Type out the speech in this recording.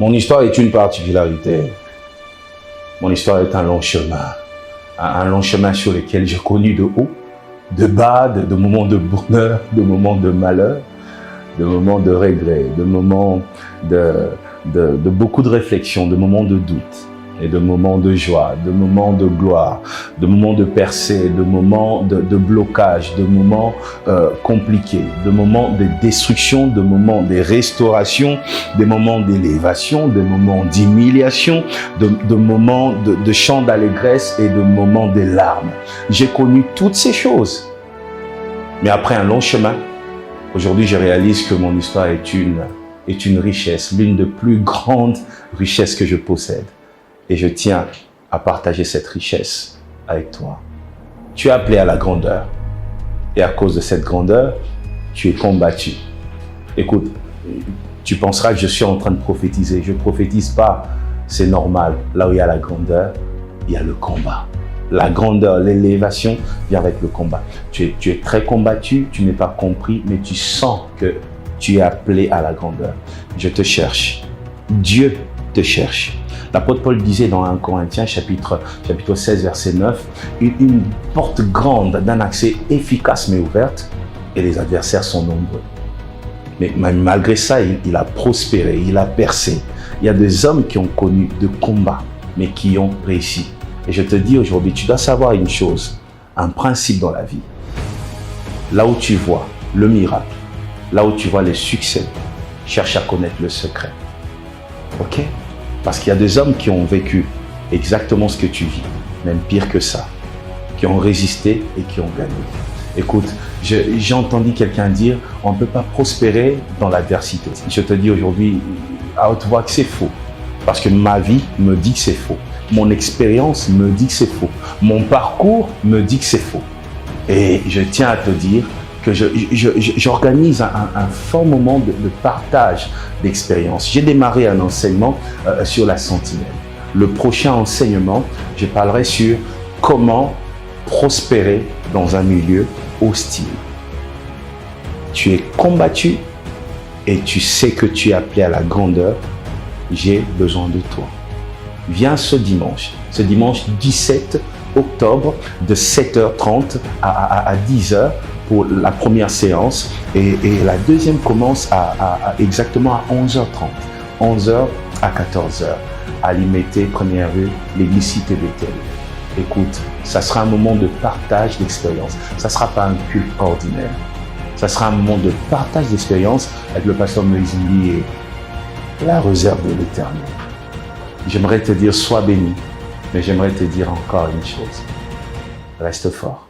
Mon histoire est une particularité. Mon histoire est un long chemin. Un long chemin sur lequel j'ai connu de haut, de bas, de moments de bonheur, de moments de malheur, de moments de regret, de moments de beaucoup de réflexion, de moments de doute, et de moments de joie, de moments de gloire, de moments de percée, de moments de blocage, de moments compliqués, de moments de destruction, de moments de restauration, des moments d'élévation, de moments d'humiliation, de moments de chants d'allégresse et de moments de larmes. J'ai connu toutes ces choses. Mais après un long chemin, aujourd'hui je réalise que mon histoire est une richesse, l'une des plus grandes richesses que je possède. Et je tiens à partager cette richesse avec toi. Tu es appelé à la grandeur. Et à cause de cette grandeur, tu es combattu. Écoute, tu penseras que je suis en train de prophétiser. Je ne prophétise pas, c'est normal. Là où il y a la grandeur, il y a le combat. La grandeur, l'élévation vient avec le combat. Tu es très combattu, tu n'es pas compris, mais tu sens que tu es appelé à la grandeur. Je te cherche. Dieu te cherche. L'apôtre Paul disait dans 1 Corinthiens, chapitre 16, verset 9, une porte grande d'un accès efficace mais ouverte, et les adversaires sont nombreux. Mais malgré ça, il a prospéré, il a percé. Il y a des hommes qui ont connu de combats, mais qui ont réussi. Et je te dis aujourd'hui, tu dois savoir une chose, un principe dans la vie. Là où tu vois le miracle, là où tu vois le succès, cherche à connaître le secret. Ok? Parce qu'il y a des hommes qui ont vécu exactement ce que tu vis, même pire que ça, qui ont résisté et qui ont gagné. Écoute, j'ai entendu quelqu'un dire, on ne peut pas prospérer dans l'adversité. Je te dis aujourd'hui, à haute voix, que c'est faux. Parce que ma vie me dit que c'est faux. Mon expérience me dit que c'est faux. Mon parcours me dit que c'est faux. Et je tiens à te dire que j'organise un fort moment de partage d'expérience. J'ai démarré un enseignement sur la sentinelle. Le prochain enseignement, je parlerai sur comment prospérer dans un milieu hostile. Tu es combattu et tu sais que tu es appelé à la grandeur. J'ai besoin de toi. Viens ce dimanche 17 octobre de 7h30 à 10h pour la première séance et la deuxième commence exactement à 11h30, 11h à 14h, à Limité, première rue, l'église Cité Bethel. Écoute, ça sera un moment de partage d'expérience, ça ne sera pas un culte ordinaire, ça sera un moment de partage d'expérience avec le pasteur Moïse et la réserve de l'Éternel. J'aimerais te dire, sois béni, mais j'aimerais te dire encore une chose, reste fort.